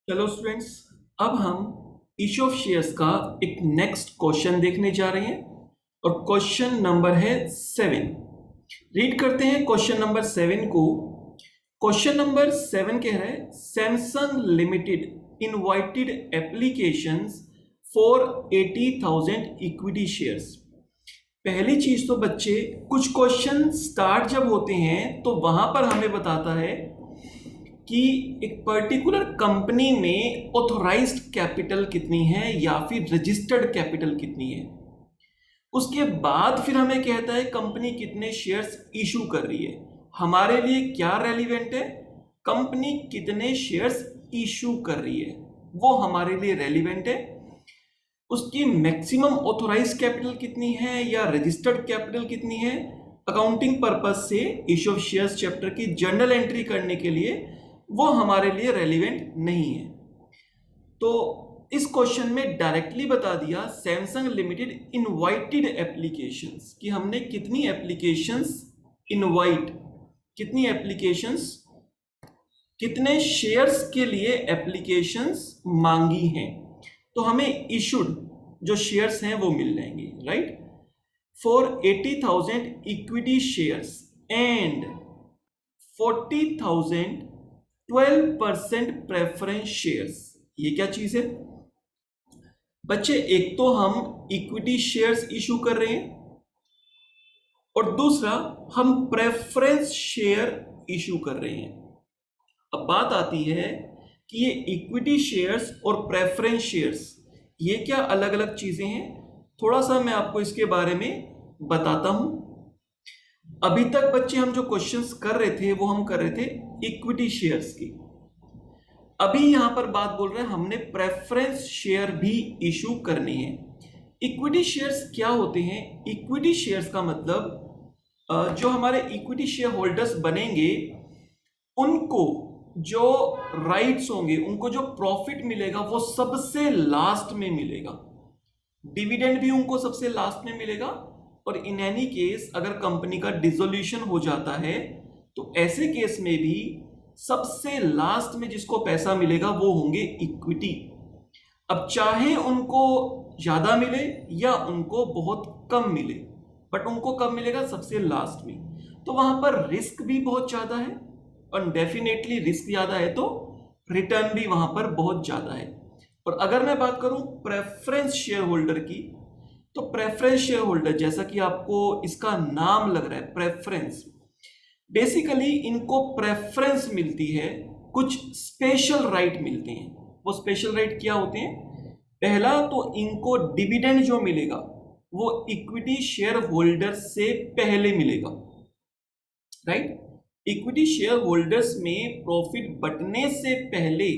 चलो स्टूडेंट्स, अब हम इशू ऑफ शेयर्स का एक नेक्स्ट क्वेश्चन देखने जा रहे हैं और क्वेश्चन नंबर है 7। रीड करते हैं क्वेश्चन नंबर 7 को। क्वेश्चन नंबर 7 कह रहा है Samsung limited invited applications for 80,000 equity shares. पहली चीज तो बच्चे, कुछ क्वेश्चन स्टार्ट जब होते हैं तो वहां पर हमें बताता है कि एक पर्टिकुलर कंपनी में ऑथोराइज्ड कैपिटल कितनी है या फिर रजिस्टर्ड कैपिटल कितनी है। उसके बाद फिर हमें कहता है कंपनी कितने शेयर्स इशू कर रही है। हमारे लिए क्या रेलिवेंट है? कंपनी कितने शेयर्स इशू कर रही है वो हमारे लिए रेलिवेंट है। उसकी मैक्सिमम ऑथोराइज्ड कैपिटल कितनी है या रजिस्टर्ड कैपिटल कितनी है, अकाउंटिंग पर्पस से इशू ऑफ शेयर्स चैप्टर की जर्नल एंट्री करने के लिए वो हमारे लिए रेलिवेंट नहीं है। तो इस क्वेश्चन में डायरेक्टली बता दिया सैमसंग लिमिटेड इनवाइटेड एप्लीकेशंस कि हमने कितनी एप्लीकेशंस इनवाइट, कितनी एप्लीकेशंस, कितने शेयर्स के लिए एप्लीकेशंस मांगी हैं। तो हमें इशूड जो शेयर्स हैं वो मिल जाएंगे, right, for 80,000 equity shares and 40,000 12% preference shares. ये क्या चीज है बच्चे? एक तो हम इक्विटी शेयर्स इशू कर रहे हैं और दूसरा हम प्रेफरेंस शेयर इशू कर रहे हैं। अब बात आती है कि ये इक्विटी शेयर्स और प्रेफरेंस शेयर्स ये क्या अलग अलग चीजें हैं। थोड़ा सा मैं आपको इसके बारे में बताता हूं। अभी तक बच्चे हम जो क्वेश्चंस कर रहे थे वो हम कर रहे थे इक्विटी शेयर्स की। अभी यहां पर बात बोल रहे हैं हमने प्रेफरेंस शेयर भी इशू करने हैं। इक्विटी शेयर्स क्या होते हैं? इक्विटी शेयर्स का मतलब जो हमारे इक्विटी शेयर होल्डर्स बनेंगे उनको जो राइट्स होंगे, उनको जो प्रॉफिट मिलेगा वो सबसे लास्ट में मिलेगा। डिविडेंड भी उनको सबसे लास्ट में मिलेगा। और इन एनी केस अगर कंपनी का डिसोल्यूशन हो जाता है तो ऐसे केस में भी सबसे लास्ट में जिसको पैसा मिलेगा वो होंगे इक्विटी। अब चाहे उनको ज्यादा मिले या उनको बहुत कम मिले, बट उनको कब मिलेगा? सबसे लास्ट में। तो वहां पर रिस्क भी बहुत ज्यादा है और डेफिनेटली रिस्क ज्यादा है तो रिटर्न भी वहां पर बहुत ज्यादा है। और अगर मैं बात करूं प्रेफरेंस शेयर होल्डर की, तो प्रेफरेंस शेयर होल्डर जैसा कि आपको इसका नाम लग रहा है प्रेफरेंस, बेसिकली इनको प्रेफरेंस मिलती है, कुछ स्पेशल राइट मिलते हैं। वो स्पेशल राइट क्या होते हैं? पहला तो इनको डिविडेंड जो मिलेगा वो इक्विटी शेयर होल्डर से पहले मिलेगा, राइट। इक्विटी शेयर होल्डर्स में प्रॉफिट बंटने से पहले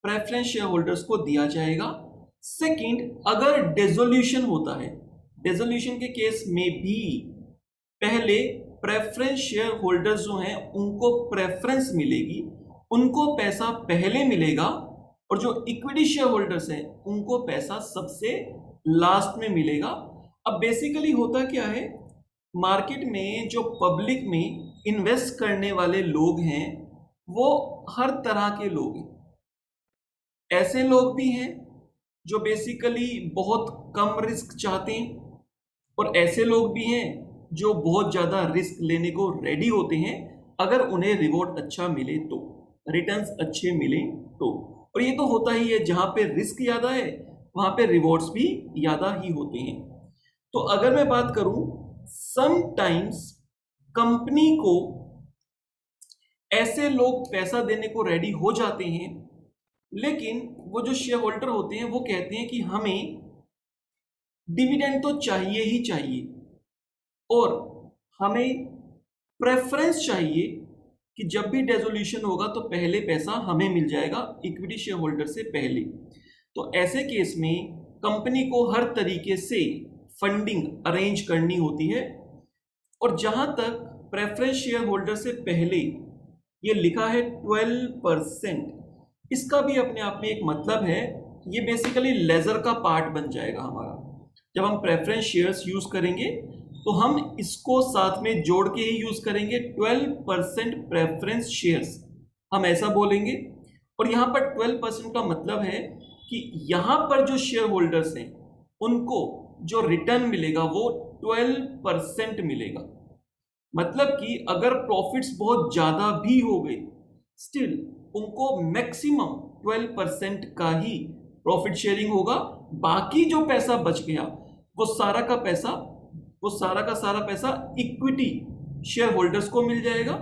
प्रेफरेंस शेयर होल्डर्स को दिया जाएगा। सेकंड, अगर डिसोल्यूशन होता है, डिसोल्यूशन के केस में भी पहले प्रेफरेंस शेयर होल्डर्स जो हैं उनको प्रेफरेंस मिलेगी, उनको पैसा पहले मिलेगा। और जो इक्विटी शेयर होल्डर्स हैं उनको पैसा सबसे लास्ट में मिलेगा। अब बेसिकली होता क्या है, मार्केट में जो पब्लिक में इन्वेस्ट करने वाले लोग हैं वो हर तरह के लोग हैं। ऐसे लोग भी हैं जो बेसिकली बहुत कम रिस्क चाहते हैं और ऐसे लोग भी हैं जो बहुत ज्यादा रिस्क लेने को रेडी होते हैं अगर उन्हें रिवॉर्ड अच्छा मिले तो, रिटर्न्स अच्छे मिले तो। और ये तो होता ही है, जहां पे रिस्क ज्यादा है वहां पे रिवॉर्ड्स भी ज्यादा ही होते हैं। तो अगर मैं बात करूं, समटाइम्स कंपनी को ऐसे लोग पैसा देने को रेडी हो जाते हैं, लेकिन वो जो शेयर होल्डर होते हैं वो कहते हैं कि हमें डिविडेंड तो चाहिए ही चाहिए और हमें प्रेफरेंस चाहिए कि जब भी डिसोल्यूशन होगा तो पहले पैसा हमें मिल जाएगा इक्विटी शेयर होल्डर से पहले। तो ऐसे केस में कंपनी को हर तरीके से फंडिंग अरेंज करनी होती है। और जहां तक प्रेफरेंस शेयर होल्डर से पहले ये लिखा है 12%, इसका भी अपने आप में एक मतलब है। ये बेसिकली लेजर का पार्ट बन जाएगा हमारा। जब हम प्रेफरेंस शेयर्स यूज करेंगे तो हम इसको साथ में जोड़ के ही यूज करेंगे। 12% प्रेफरेंस शेयर्स हम ऐसा बोलेंगे। और यहां पर 12% का मतलब है कि यहां पर जो शेयर होल्डर्स हैं उनको जो रिटर्न मिलेगा वो 12% मिलेगा। मतलब कि अगर प्रॉफिट्स बहुत ज्यादा भी हो गए, स्टिल उनको मैक्सिमम 12% का ही प्रॉफिट शेयरिंग होगा। बाकी जो पैसा बच गया वो सारा का सारा पैसा इक्विटी शेयर होल्डर्स को मिल जाएगा।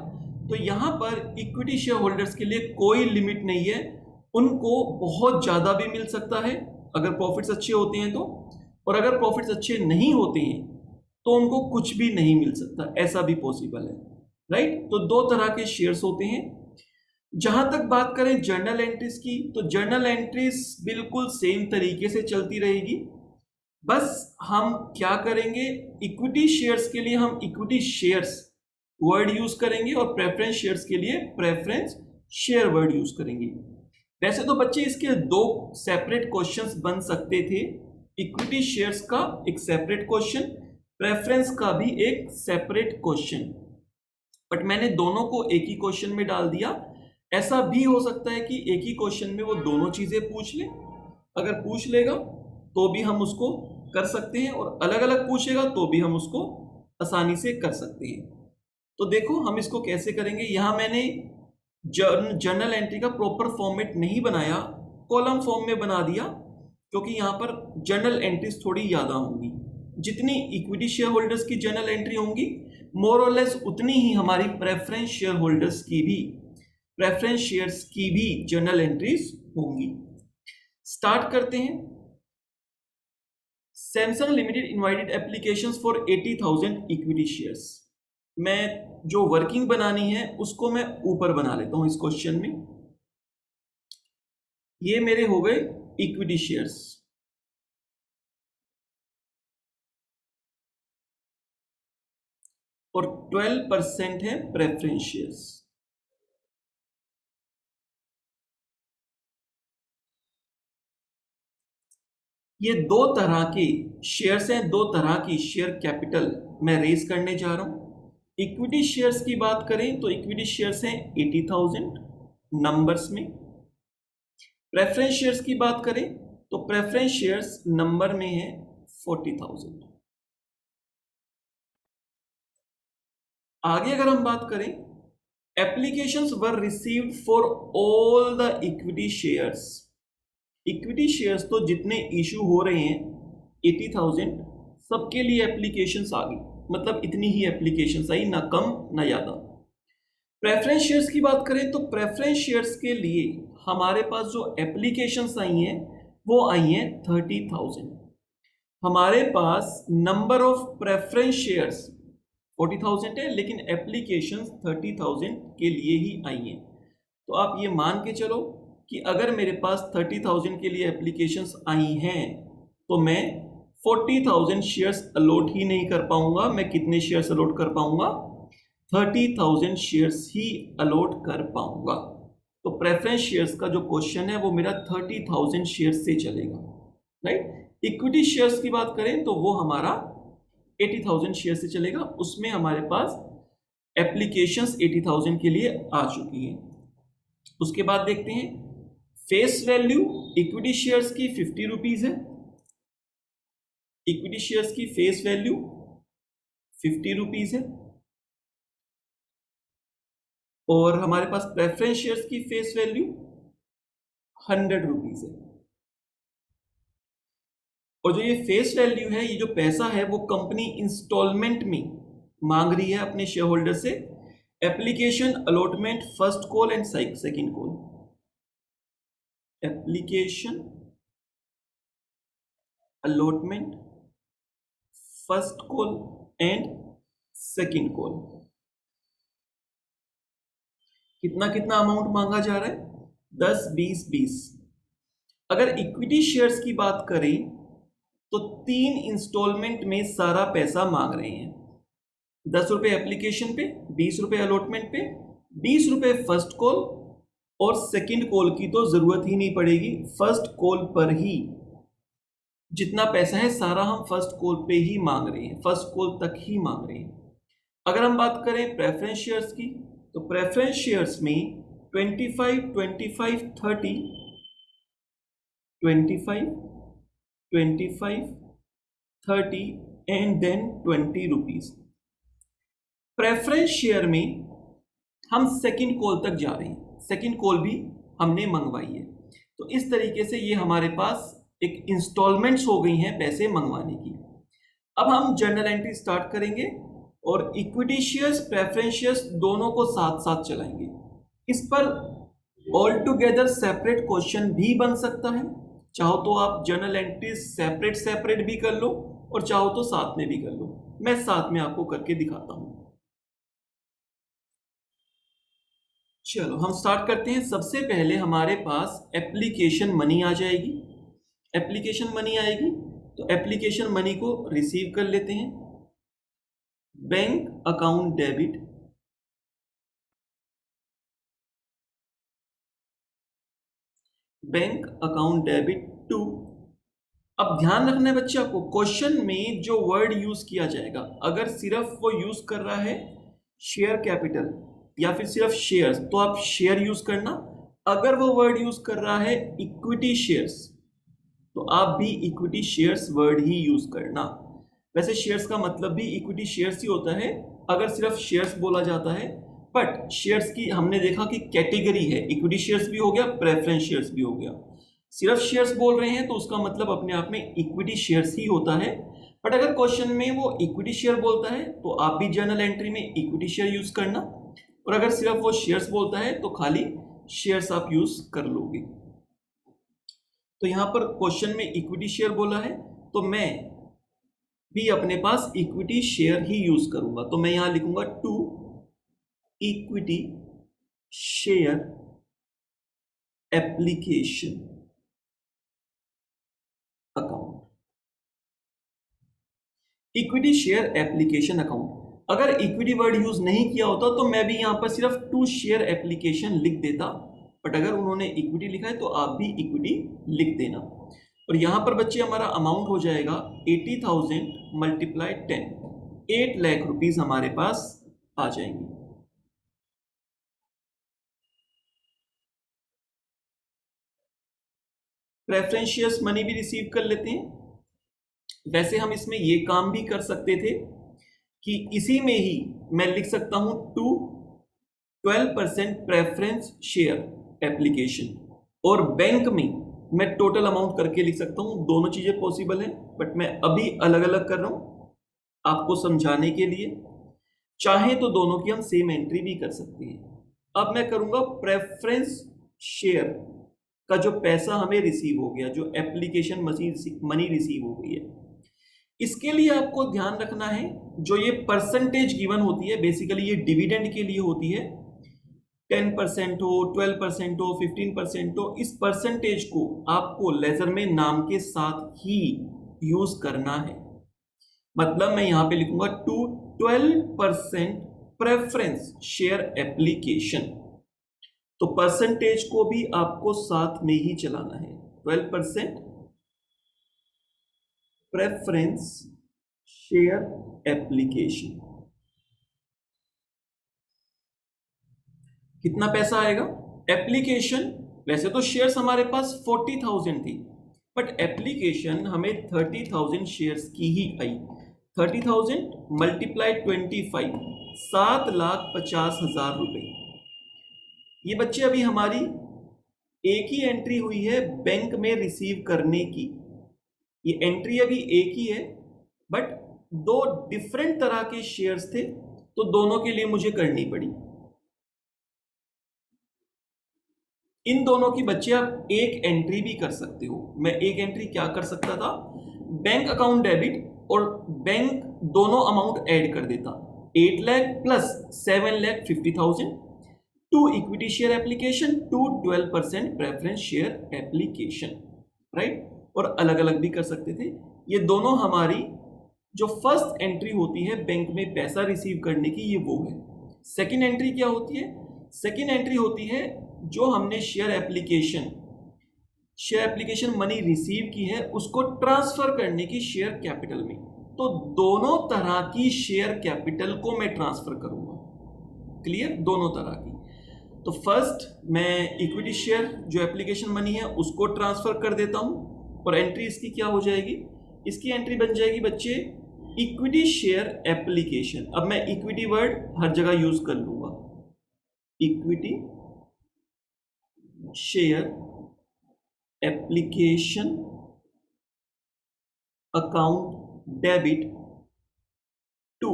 तो यहां पर इक्विटी शेयर होल्डर्स के लिए कोई लिमिट नहीं है, उनको बहुत ज्यादा भी मिल सकता है अगर प्रॉफिट्स अच्छे होते हैं तो, और अगर प्रॉफिट्स अच्छे नहीं होते हैं तो उनको कुछ भी नहीं मिल सकता, ऐसा भी पॉसिबल है, राइट। तो दो तरह के शेयर्स होते हैं। जहां तक बात करें जर्नल एंट्रीज की, तो जर्नल एंट्रीज बिल्कुल सेम तरीके से चलती रहेगी। बस हम क्या करेंगे, इक्विटी शेयर्स के लिए हम इक्विटी शेयर्स वर्ड यूज करेंगे और प्रेफरेंस शेयर्स के लिए प्रेफरेंस शेयर वर्ड यूज करेंगे। वैसे तो बच्चे इसके दो सेपरेट क्वेश्चंस बन सकते थे, इक्विटी शेयर्स का एक सेपरेट क्वेश्चन, प्रेफरेंस का भी एक सेपरेट क्वेश्चन, बट मैंने दोनों को एक ही क्वेश्चन में डाल दिया। ऐसा भी हो सकता है कि एक ही क्वेश्चन में वो दोनों चीजें पूछ ले, अगर पूछ लेगा तो भी हम उसको कर सकते हैं, और अलग अलग पूछेगा तो भी हम उसको आसानी से कर सकते हैं। तो देखो हम इसको कैसे करेंगे। यहां मैंने जर्नल एंट्री का प्रॉपर फॉर्मेट नहीं बनाया, कॉलम फॉर्म में बना दिया, क्योंकि यहां पर जर्नल एंट्रीज थोड़ी ज्यादा होंगी। जितनी इक्विटी शेयर होल्डर्स की जर्नल एंट्री होंगी मोर और लेस उतनी ही हमारी प्रेफरेंस शेयर होल्डर्स की भी, प्रेफरेंस शेयर्स की भी जर्नल एंट्रीज होंगी। स्टार्ट करते हैं। Samsung limited invited applications for 80,000 equity shares. मैं जो वर्किंग बनानी है उसको मैं ऊपर बना लेता हूं इस क्वेश्चन में। ये मेरे हो गए इक्विटी शेयर्स, और 12% है प्रेफरेंस शेयर्स। ये दो तरह के शेयर्स हैं, दो तरह की शेयर कैपिटल मैं रेज करने जा रहा हूं। इक्विटी शेयर्स की बात करें तो इक्विटी शेयर्स हैं 80,000 नंबर्स में। प्रेफरेंस शेयर्स की बात करें तो प्रेफरेंस शेयर्स नंबर में है 40,000। आगे अगर हम बात करें, applications were received for all the equity shares. Equity shares तो जितने इशू हो रहे हैं 80,000 सबके लिए एप्लीकेशंस आ गई, मतलब इतनी ही एप्लीकेशंस आई, ना कम ना ज्यादा। प्रेफरेंस शेयर्स की बात करें तो प्रेफरेंस शेयर्स के लिए हमारे पास जो एप्लीकेशंस आई हैं वो आई हैं 30,000। हमारे पास नंबर ऑफ प्रेफरेंस शेयर्स 40,000 है, लेकिन एप्लीकेशंस 30,000 के लिए ही आई हैं। तो आप ये मान के चलो कि अगर मेरे पास 30,000 के लिए एप्लीकेशंस आई हैं तो मैं 40,000 शेयर्स अलॉट ही नहीं कर पाऊंगा। मैं कितने शेयर्स अलॉट कर पाऊंगा? 30,000 शेयर्स ही अलॉट कर पाऊंगा। तो प्रेफरेंस शेयर्स का जो क्वेश्चन है वो मेरा 30,000 शेयर्स से चलेगा, राइट। इक्विटी शेयर्स की बात करें तो वो हमारा 80,000 शेयर से चलेगा, उसमें हमारे पास एप्लीकेशंस 80,000 के लिए आ चुकी है। उसके बाद देखते हैं फेस वैल्यू इक्विटी शेयर्स की 50 रुपीज है। इक्विटी शेयर्स की फेस वैल्यू 50 रुपीज है, और हमारे पास प्रेफरेंस शेयर्स की फेस वैल्यू 100 रुपीज है। और जो ये फेस वैल्यू है, ये जो पैसा है वो कंपनी इंस्टॉलमेंट में मांग रही है अपने शेयर होल्डर से। Application allotment first call and second call. Application allotment first call and second call. कितना कितना अमाउंट मांगा जा रहा है? 10, 20, 20। अगर इक्विटी शेयर्स की बात करें तो 3 इंस्टॉलमेंट में सारा पैसा मांग रहे हैं। 10 रुपए एप्लीकेशन पे, 20 रुपए अलॉटमेंट पे, 20 रुपए फर्स्ट कॉल, और सेकंड कॉल की तो जरूरत ही नहीं पड़ेगी। फर्स्ट कॉल पर ही जितना पैसा है सारा हम फर्स्ट कॉल पे ही मांग रहे हैं, फर्स्ट कॉल तक ही मांग रहे हैं। अगर हम बात करें प्रेफरेंस शेयर्स की तो प्रेफरेंस शेयर्स में 25, 25, 30, 25, 25, 30 and then 20 rupees. Preference share में हम सेकंड कॉल तक जा रहे हैं, सेकंड कॉल भी हमने मंगवाई है। तो इस तरीके से ये हमारे पास एक इंस्टॉलमेंट्स हो गई हैं पैसे मंगवाने की। अब हम जर्नल एंट्री स्टार्ट करेंगे और इक्विटी शेयर्स, प्रेफरेंस शेयर्स दोनों को साथ साथ चलाएंगे। इस पर ऑल टुगेदर सेपरेट क्वेश्चन भी बन सकता है, चाहो तो आप जर्नल एंट्री सेपरेट सेपरेट भी कर लो और चाहो तो साथ में भी कर लो। मैं साथ में आपको करके दिखाता हूं। चलो हम स्टार्ट करते हैं। सबसे पहले हमारे पास एप्लीकेशन मनी आ जाएगी। एप्लीकेशन मनी आएगी तो एप्लीकेशन मनी को रिसीव कर लेते हैं। Bank account debit, bank account debit to. अब ध्यान रखना है बच्चे आपको, क्वेश्चन में जो वर्ड यूज किया जाएगा, अगर सिर्फ वो यूज कर रहा है शेयर कैपिटल या फिर सिर्फ शेयर्स तो आप शेयर यूज करना। अगर वो वर्ड यूज कर रहा है इक्विटी शेयर्स तो आप भी इक्विटी शेयर्स वर्ड ही यूज करना। वैसे शेयर्स का मतलब भी इक्विटी शेयर्स ही होता है अगर सिर्फ शेयर्स बोला जाता है, बट शेयर्स की हमने देखा कि कैटेगरी है, इक्विटी शेयर्स भी हो गया, प्रेफरेंस शेयर्स भी हो गया। सिर्फ शेयर्स बोल रहे हैं तो उसका मतलब अपने आप में इक्विटी शेयर्स ही होता है। बट अगर क्वेश्चन में वो इक्विटी शेयर बोलता है तो आप भी जर्नल एंट्री में इक्विटी शेयर यूज करना, और अगर सिर्फ वो शेयर्स बोलता है तो खाली शेयर्स आप यूज कर लोगे। तो यहां पर क्वेश्चन में इक्विटी शेयर बोला है तो मैं भी अपने पास इक्विटी शेयर ही यूज करूंगा। तो मैं यहां लिखूंगा to equity share application account. Equity share application account. अगर इक्विटी वर्ड यूज नहीं किया होता तो मैं भी यहां पर सिर्फ टू शेयर एप्लीकेशन लिख देता, बट अगर उन्होंने इक्विटी लिखा है तो आप भी इक्विटी लिख देना। और यहां पर बच्चे हमारा अमाउंट हो जाएगा 80,000 मल्टीप्लाई 10, 8 लाख रुपीस हमारे पास आ जाएंगे। प्रेफरेंस शेयर्स मनी भी रिसीव कर लेते हैं। वैसे हम इसमें ये काम भी कर सकते थे कि इसी में ही मैं लिख सकता हूं टू 12% प्रेफरेंस शेयर एप्लीकेशन, और बैंक में मैं टोटल अमाउंट करके लिख सकता हूं। दोनों चीजें पॉसिबल है, बट मैं अभी अलग अलग कर रहा हूं आपको समझाने के लिए। चाहे तो दोनों की हम सेम एंट्री भी कर सकते हैं। अब मैं करूंगा प्रेफरेंस शेयर का जो पैसा हमें रिसीव हो गया, जो एप्लीकेशन मनी रिसीव हो गई है, इसके लिए आपको ध्यान रखना है जो ये परसेंटेज गिवन होती है, बेसिकली ये डिविडेंड के लिए होती है। 10% हो, 12% हो, 15% हो, इस परसेंटेज को आपको लेजर में नाम के साथ ही यूज करना है। मतलब मैं यहां पे लिखूंगा टू 12% प्रेफरेंस शेयर एप्लीकेशन, तो परसेंटेज को भी आपको साथ में ही चलाना है। 12% प्रेफरेंस शेयर एप्लीकेशन। कितना पैसा आएगा? एप्लीकेशन, वैसे तो शेयर्स हमारे पास 40,000 थी, बट एप्लीकेशन हमें 30,000 शेयर्स की ही आई। 30,000 मल्टीप्लाई 25, 7,50,000 रुपए। ये बच्चे अभी हमारी एक ही एंट्री हुई है बैंक में रिसीव करने की। ये एंट्री अभी एक ही है, बट दो डिफरेंट तरह के शेयर्स थे तो दोनों के लिए मुझे करनी पड़ी। इन दोनों की बच्चे आप एक एंट्री भी कर सकते हो। मैं एक एंट्री क्या कर सकता था, बैंक अकाउंट डेबिट और बैंक दोनों अमाउंट ऐड कर देता, 8 lakh plus 7,50,000 to equity share application to 12% preference share application, right. और अलग अलग भी कर सकते थे। ये दोनों हमारी जो फर्स्ट एंट्री होती है बैंक में पैसा रिसीव करने की, ये वो है। सेकेंड एंट्री क्या होती है? सेकेंड एंट्री होती है जो हमने शेयर एप्लीकेशन मनी रिसीव की है उसको ट्रांसफर करने की शेयर कैपिटल में। तो दोनों तरह की शेयर कैपिटल को मैं ट्रांसफर करूंगा। क्लियर? दोनों तरह की। तो फर्स्ट मैं इक्विटी शेयर जो एप्लीकेशन मनी है उसको ट्रांसफर कर देता हूं, और एंट्री इसकी क्या हो जाएगी, इसकी एंट्री बन जाएगी बच्चे इक्विटी शेयर एप्लीकेशन। अब मैं इक्विटी वर्ड हर जगह यूज कर लूंगा, equity share application account debit to,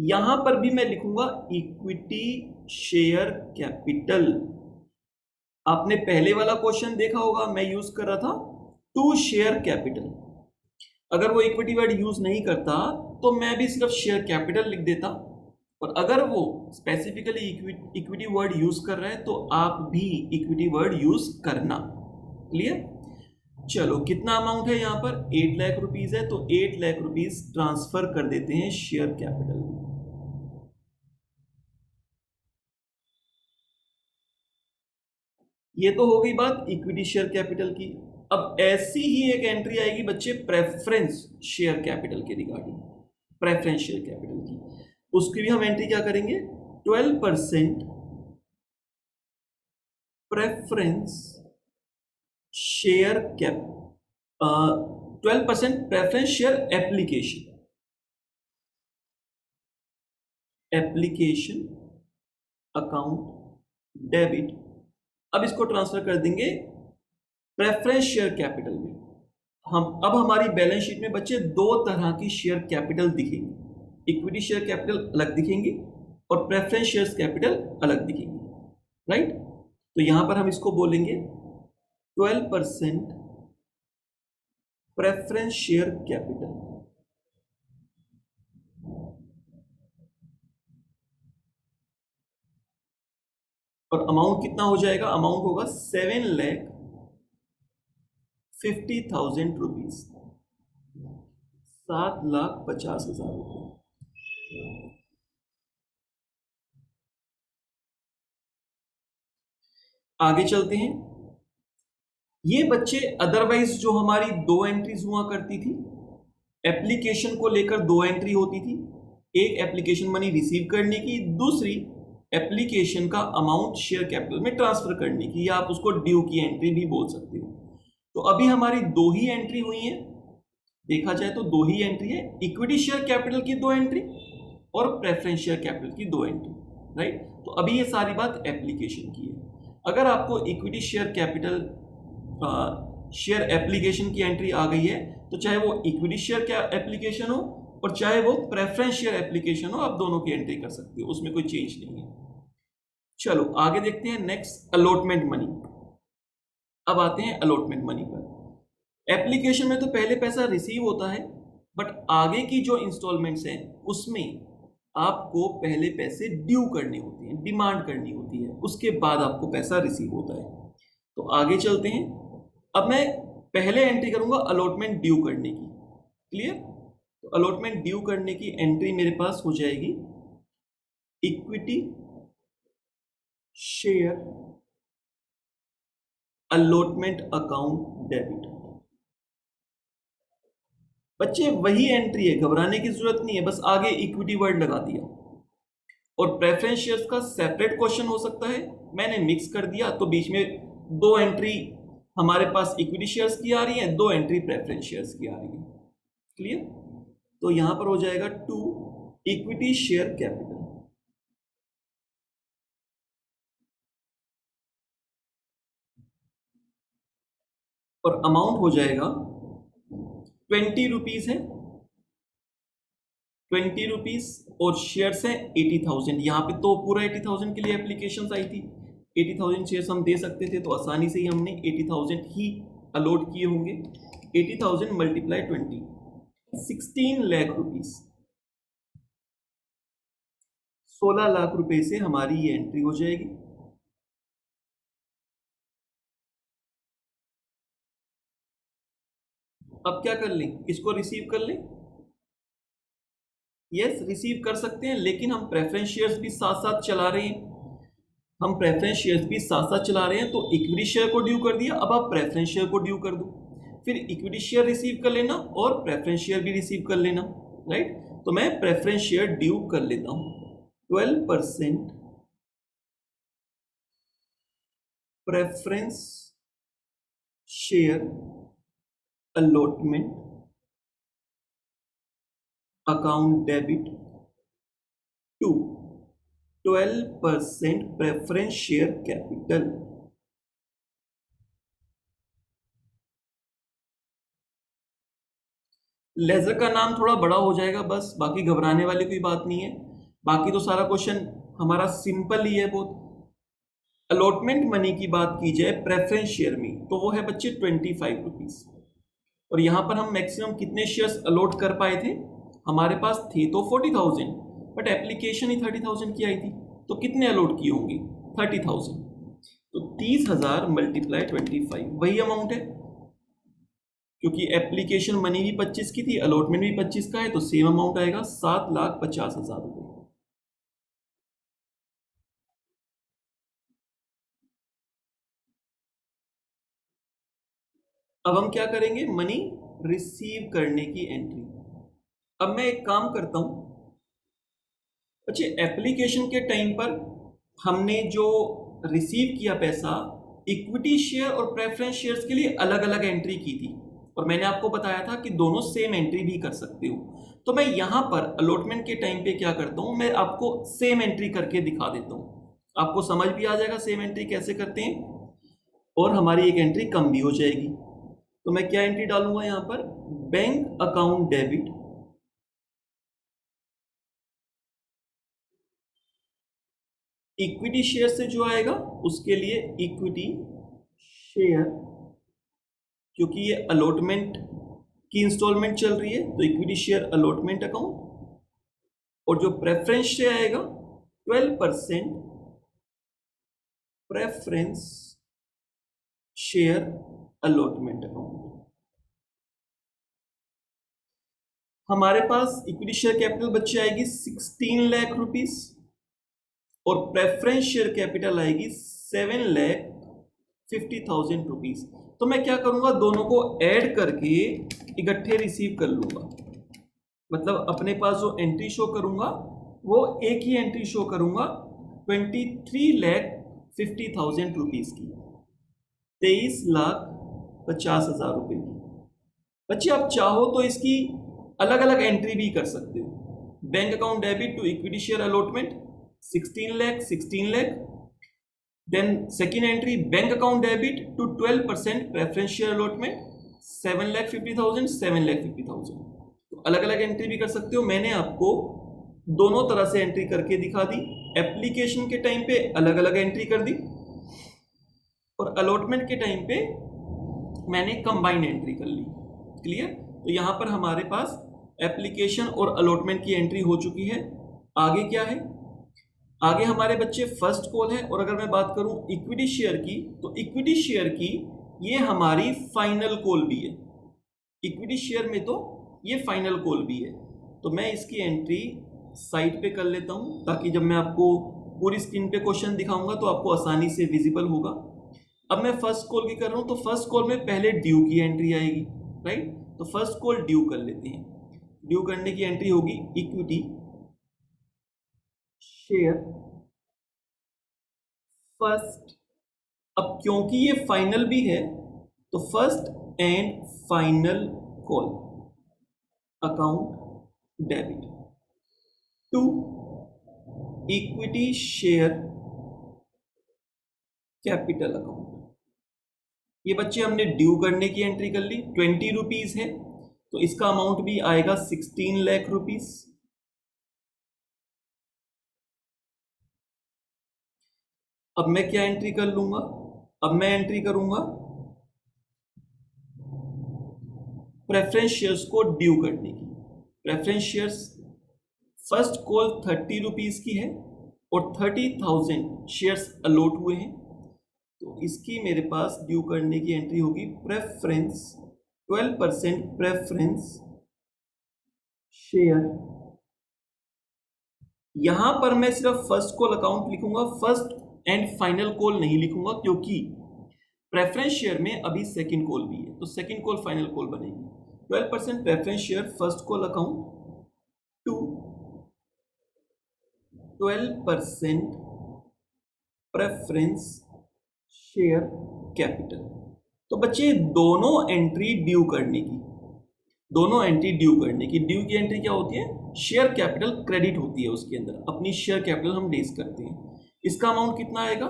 यहां पर भी मैं लिखूंगा इक्विटी शेयर कैपिटल। आपने पहले वाला क्वेश्चन देखा होगा, मैं यूज कर रहा था टू शेयर कैपिटल। अगर वो इक्विटी वर्ड यूज नहीं करता तो मैं भी सिर्फ शेयर कैपिटल लिख देता, और अगर वो स्पेसिफिकली इक्विटी वर्ड यूज कर रहा है तो आप भी इक्विटी वर्ड यूज करना। क्लियर? चलो, कितना अमाउंट है यहां पर, 8 लाख रुपीज है, तो 8 लाख रुपीज ट्रांसफर कर देते हैं शेयर कैपिटल में। ये तो हो गई बात इक्विटी शेयर कैपिटल की। अब ऐसी ही एक एंट्री आएगी बच्चे प्रेफरेंस शेयर कैपिटल के रिगार्डिंग, प्रेफरेंस शेयर कैपिटल की। उसकी भी हम एंट्री क्या करेंगे, 12% preference share cap 12% preference share application account debit. अब इसको ट्रांसफर कर देंगे प्रेफरेंस शेयर कैपिटल में। अब हमारी बैलेंस शीट में बच्चे दो तरह की शेयर कैपिटल दिखेंगी, इक्विटी शेयर कैपिटल अलग दिखेंगी और प्रेफरेंस शेयर कैपिटल अलग दिखेंगी, राइट? तो यहां पर हम इसको बोलेंगे 12% प्रेफरेंस शेयर कैपिटल, और अमाउंट कितना हो जाएगा, अमाउंट होगा 7,50,000 रुपीज, 7,50,000 रुपये। आगे चलते हैं। ये बच्चे अदरवाइज जो हमारी दो एंट्रीज हुआ करती थी, एप्लीकेशन को लेकर दो एंट्री होती थी, एक एप्लीकेशन मनी रिसीव करने की, दूसरी एप्लीकेशन का अमाउंट शेयर कैपिटल में ट्रांसफर करने की, या आप उसको ड्यू की एंट्री भी बोल सकते हो। तो अभी हमारी दो ही एंट्री हुई है, देखा जाए तो दो ही एंट्री है, इक्विटी शेयर कैपिटल की दो एंट्री और प्रेफरेंस शेयर कैपिटल की दो एंट्री, राइट? तो अभी ये सारी बात एप्लीकेशन की है। अगर आपको equity share capital share application की एंट्री आ गई है, तो चाहे वो इक्विटी शेयर एप्लीकेशन हो और चाहे वो प्रेफरेंस शेयर एप्लीकेशन हो, आप दोनों की एंट्री कर सकते हो, उसमें कोई चेंज नहीं है। चलो आगे देखते हैं नेक्स्ट, अलॉटमेंट मनी। अब आते हैं अलॉटमेंट मनी पर। एप्लीकेशन में तो पहले पैसा रिसीव होता है, बट आगे की जो इंस्टॉलमेंट्स हैं उसमें आपको पहले पैसे ड्यू करने होते हैं, डिमांड करनी होती है, उसके बाद आपको पैसा रिसीव होता है। तो आगे चलते हैं। अब मैं पहले एंट्री करूंगा अलॉटमेंट ड्यू करने की, क्लियर? तो अलॉटमेंट ड्यू करने की एंट्री मेरे पास हो जाएगी equity share allotment account debit. बच्चे वही एंट्री है, घबराने की जरूरत नहीं है, बस आगे इक्विटी वर्ड लगा दिया। और प्रेफरेंस शेयर्स का सेपरेट क्वेश्चन हो सकता है, मैंने मिक्स कर दिया, तो बीच में दो एंट्री हमारे पास इक्विटी शेयर्स की आ रही है, दो एंट्री प्रेफरेंस शेयर्स की आ रही है, क्लियर? तो यहां पर हो जाएगा टू इक्विटी शेयर कैपिटल, और अमाउंट हो जाएगा 20 रुपीज है, 20 रुपीज, और शेयर्स है 80,000। यहां पे तो पूरा 80,000 के लिए एप्लीकेशंस आई थी, 80,000 शेयर्स हम दे सकते थे, तो आसानी से ही हमने 80,000 ही अलॉट किए होंगे। 80,000 मल्टीप्लाई 20, 16 लाख रुपीज, 16 लाख रुपए से हमारी ये एंट्री हो जाएगी। अब क्या कर लें, इसको रिसीव कर लें। यस, रिसीव कर सकते हैं, लेकिन हम प्रेफरेंस शेयर्स भी साथ साथ चला रहे हैं, हम प्रेफरेंस शेयर्स भी साथ साथ चला रहे हैं। तो इक्विटी शेयर को ड्यू कर दिया, अब आप प्रेफरेंस शेयर को ड्यू कर दो, फिर इक्विटी शेयर रिसीव कर लेना और प्रेफरेंस शेयर भी रिसीव कर लेना, राइट? तो मैं प्रेफरेंस शेयर ड्यू कर लेता हूं, 12% preference share allotment account debit to 12% preference share capital. Ledger का नाम थोड़ा बड़ा हो जाएगा बस, बाकी घबराने वाली कोई बात नहीं है। बाकी तो सारा क्वेश्चन हमारा सिंपल ही है बहुत। अलॉटमेंट मनी की बात की जाए प्रेफरेंस शेयर में तो वो है बच्चे 25 रुपीज। और यहां पर हम मैक्सिमम कितने शेयर्स अलॉट कर पाए थे, हमारे पास थे तो 40,000, बट एप्लीकेशन ही 30,000 की आई थी, तो कितने अलॉट किए होंगे 30,000, तो 30,000 मल्टीप्लाई 25 वही अमाउंट है। क्योंकि एप्लीकेशन मनी भी 25 की थी, अलॉटमेंट भी 25 का है, तो सेम अमाउंट आएगा 7,50,000 रुपए। अब हम क्या करेंगे, मनी रिसीव करने की एंट्री। अब मैं एक काम करता हूं, अच्छा एप्लीकेशन के टाइम पर हमने जो रिसीव किया पैसा, इक्विटी शेयर और प्रेफरेंस शेयर्स के लिए अलग अलग एंट्री की थी, और मैंने आपको बताया था कि दोनों सेम एंट्री भी कर सकते हो। तो मैं यहां पर अलॉटमेंट के टाइम पे क्या करता हूं, मैं आपको सेम एंट्री करके दिखा देता हूं, आपको समझ भी आ जाएगा सेम एंट्री कैसे करते हैं, और हमारी एक एंट्री कम भी हो जाएगी। तो मैं क्या एंट्री डालूंगा यहां पर, bank account debit equity share से जो आएगा उसके लिए इक्विटी शेयर, क्योंकि ये अलॉटमेंट की इंस्टॉलमेंट चल रही है तो इक्विटी शेयर अलॉटमेंट अकाउंट, और जो प्रेफरेंस से आएगा 12% प्रेफरेंस शेयर अलॉटमेंट अकाउंट। हमारे पास इक्विटी शेयर कैपिटल बच्चे आएगी 16 लाख रुपीस, और प्रेफरेंस शेयर कैपिटल आएगी 7,50,000 रुपीज। तो मैं क्या करूंगा, दोनों को ऐड करके इकट्ठे रिसीव कर लूंगा, मतलब अपने पास जो एंट्री शो करूंगा वो एक ही एंट्री शो करूंगा 23,50,000 रुपीज की, 23,50,000 रुपए की। बच्चे आप चाहो तो इसकी अलग अलग एंट्री भी कर सकते हो, bank account debit to equity share allotment 16 lakh, then second entry bank account debit to 12% preference share allotment 7,50,000। तो अलग अलग एंट्री भी कर सकते हो, मैंने आपको दोनों तरह से एंट्री करके दिखा दी। एप्लीकेशन के टाइम पे अलग अलग एंट्री कर दी, और अलॉटमेंट के टाइम पे मैंने कंबाइंड एंट्री कर ली। क्लियर? तो यहां पर हमारे पास एप्लीकेशन और अलॉटमेंट की एंट्री हो चुकी है। आगे क्या है, आगे हमारे बच्चे फर्स्ट कॉल है, और अगर मैं बात करूं इक्विटी शेयर की, तो इक्विटी शेयर की ये हमारी फाइनल कॉल भी है, इक्विटी शेयर में तो ये फाइनल कॉल भी है। तो मैं इसकी एंट्री साइड पे कर लेता हूं, ताकि जब मैं आपको पूरी स्क्रीन पे क्वेश्चन दिखाऊंगा तो आपको आसानी से विजिबल होगा। अब मैं फर्स्ट कॉल की कर रहा हूं, तो फर्स्ट कॉल में पहले ड्यू की एंट्री आएगी, राइट? तो फर्स्ट कॉल ड्यू कर लेते हैं। ड्यू करने की एंट्री होगी इक्विटी शेयर फर्स्ट। अब क्योंकि ये फाइनल भी है तो first and final call account debit to equity share capital account. ये बच्चे हमने ड्यू करने की एंट्री कर ली, 20 रुपीज है, तो इसका अमाउंट भी आएगा 16 लाख रुपीज। अब मैं क्या एंट्री कर लूंगा, अब मैं एंट्री करूंगा प्रेफरेंस शेयर्स को ड्यू करने की। Preference shares first call 30 rupees की है, और 30,000 शेयर्स अलॉट हुए हैं, तो इसकी मेरे पास ड्यू करने की एंट्री होगी प्रेफरेंस 12% प्रेफरेंस शेयर। यहां पर मैं सिर्फ फर्स्ट कॉल अकाउंट लिखूंगा, फर्स्ट एंड फाइनल कॉल नहीं लिखूंगा, क्योंकि प्रेफरेंस शेयर में अभी सेकंड कॉल भी है, तो सेकंड कॉल फाइनल कॉल बनेगी। 12% preference share first call account to 12% preference share capital. तो बच्चे दोनों एंट्री ड्यू करने की, ड्यू की एंट्री क्या होती है, शेयर कैपिटल क्रेडिट होती है, उसके अंदर अपनी शेयर कैपिटल हम रेज करते हैं। इसका अमाउंट कितना आएगा,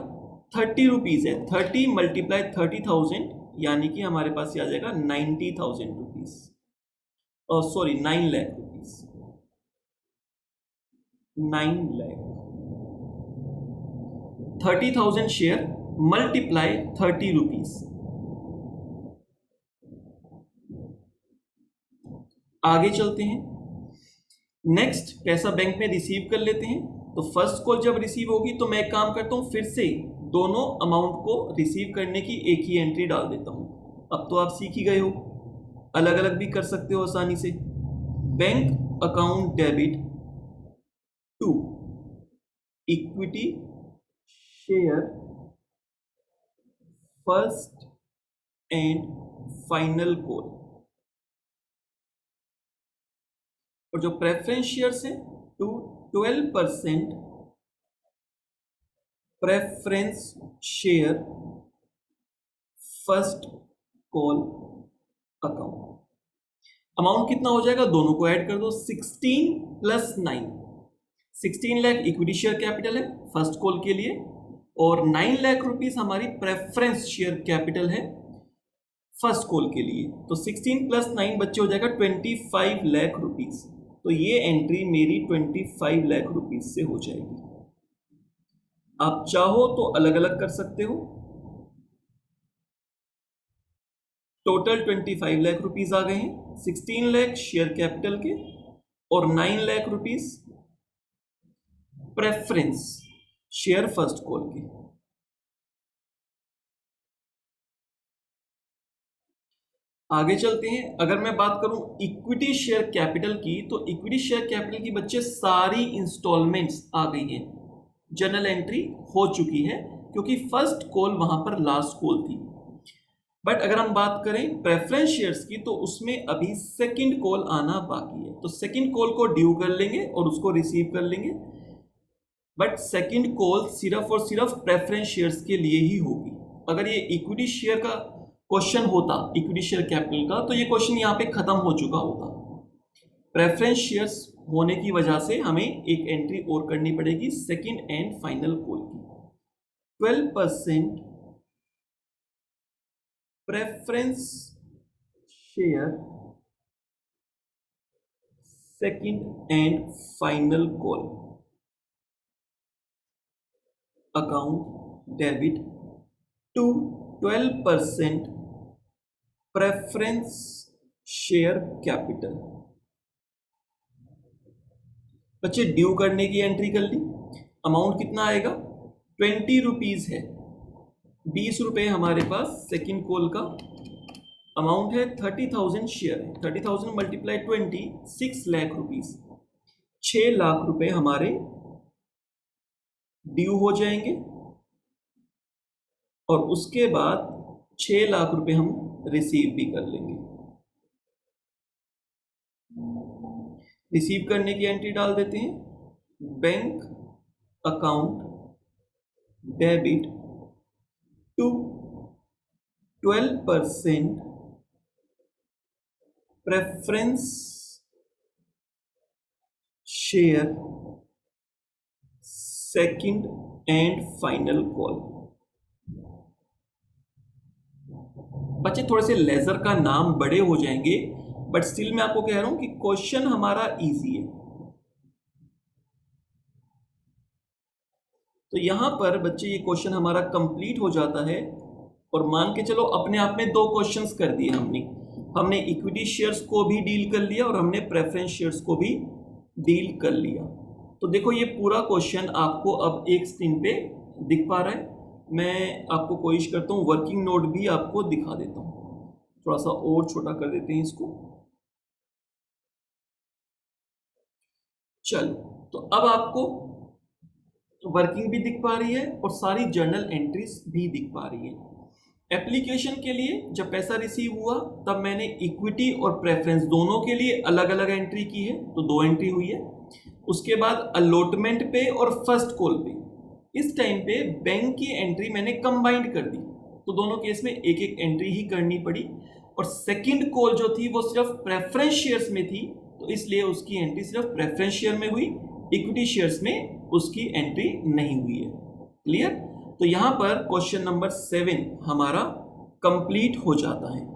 30 रुपीज है, 30 मल्टीप्लाई 30,000 यानी कि हमारे पास आ जाएगा 90,000 rupees, sorry 9 lakh rupees, 9 lakh. 30,000 share multiply 30 rupees. आगे चलते हैं, नेक्स्ट पैसा बैंक में रिसीव कर लेते हैं। तो फर्स्ट कॉल जब रिसीव होगी तो मैं एक काम करता हूं, फिर से दोनों अमाउंट को रिसीव करने की एक ही एंट्री डाल देता हूं। अब तो आप सीख ही गए हो, अलग अलग भी कर सकते हो आसानी से। Bank account debit to equity share first and final call. और जो प्रेफरेंस शेयर्स है to 12% preference share first call account. Amount कितना हो जाएगा, दोनों को ऐड कर दो, 16 plus 9, 16 lakh equity share capital है फर्स्ट कॉल के लिए, और 9 लाख रुपीस हमारी प्रेफरेंस शेयर कैपिटल है फर्स्ट कॉल के लिए। तो 16 प्लस 9 बच्चे हो जाएगा 25 लाख रुपीस। तो ये एंट्री मेरी 25 लाख रुपीस से हो जाएगी। आप चाहो तो अलग अलग कर सकते हो। टोटल 25 लाख रुपीस आ गए हैं, 16 लाख शेयर कैपिटल के और 9 lakh rupees preference share first call के। आगे चलते हैं, अगर मैं बात करूं इक्विटी शेयर कैपिटल की, तो इक्विटी शेयर कैपिटल की बच्चे सारी इंस्टॉलमेंट्स आ गई हैं, जनरल एंट्री हो चुकी है, क्योंकि फर्स्ट कॉल वहां पर लास्ट कॉल थी। बट अगर हम बात करें प्रेफरेंस शेयर्स की, तो उसमें अभी सेकंड कॉल आना बाकी है। तो सेकंड कॉल को ड्यू कर लेंगे और उसको रिसीव कर लेंगे, बट सेकंड कॉल सिर्फ और सिर्फ प्रेफरेंस शेयर्स के लिए ही होगी। अगर ये इक्विटी शेयर का क्वेश्चन होता, इक्विटी शेयर कैपिटल का, तो ये क्वेश्चन यहाँ पे खत्म हो चुका होता। प्रेफरेंस शेयर्स होने की वजह से हमें एक एंट्री और करनी पड़ेगी सेकंड एंड फाइनल कॉल की। 12% preference share second and final call account debit to 12% preference share capital. बच्चे ड्यू करने की एंट्री कर ली, अमाउंट कितना आएगा, 20 रुपीज है, 20 रुपए हमारे पास सेकंड कॉल का अमाउंट है। 30,000 शेयर है, 30,000 मल्टीप्लाई 20, 6 लाख रुपीज, 6 लाख रुपए हमारे ड्यू हो जाएंगे, और उसके बाद 6 लाख रुपए हम रिसीव भी कर लेंगे। रिसीव करने की एंट्री डाल देते हैं, bank account debit to 12% preference share second and final call. बच्चे थोड़े से लेजर का नाम बड़े हो जाएंगे, बट स्टिल मैं आपको कह रहा हूं कि क्वेश्चन हमारा इजी है। तो यहां पर बच्चे ये क्वेश्चन हमारा कंप्लीट हो जाता है, और मान के चलो अपने आप में 2 क्वेश्चंस कर दिए हमने इक्विटी शेयर्स को भी डील कर लिया और हमने प्रेफरेंस शेयर्स को भी डील कर लिया। तो देखो ये पूरा क्वेश्चन आपको अब एक स्क्रीन पे दिख पा रहा है। मैं आपको कोशिश करता हूँ वर्किंग नोट भी आपको दिखा देता हूँ, थोड़ा सा और छोटा कर देते हैं इसको। चलो, तो अब आपको वर्किंग भी दिख पा रही है और सारी जर्नल एंट्रीज भी दिख पा रही है। एप्लीकेशन के लिए जब पैसा रिसीव हुआ तब मैंने इक्विटी और प्रेफरेंस दोनों के लिए अलग अलग एंट्री की है, तो 2 एंट्री हुई है। उसके बाद अलॉटमेंट पे और फर्स्ट कॉल पे इस टाइम पे बैंक की एंट्री मैंने कंबाइंड कर दी, तो दोनों केस में एक एक एंट्री ही करनी पड़ी, और सेकंड कॉल जो थी वो सिर्फ प्रेफरेंस शेयर्स में थी, तो इसलिए उसकी एंट्री सिर्फ प्रेफरेंस शेयर में हुई, इक्विटी शेयर्स में उसकी एंट्री नहीं हुई है। क्लियर? तो यहां पर क्वेश्चन नंबर 7 हमारा कंप्लीट हो जाता है।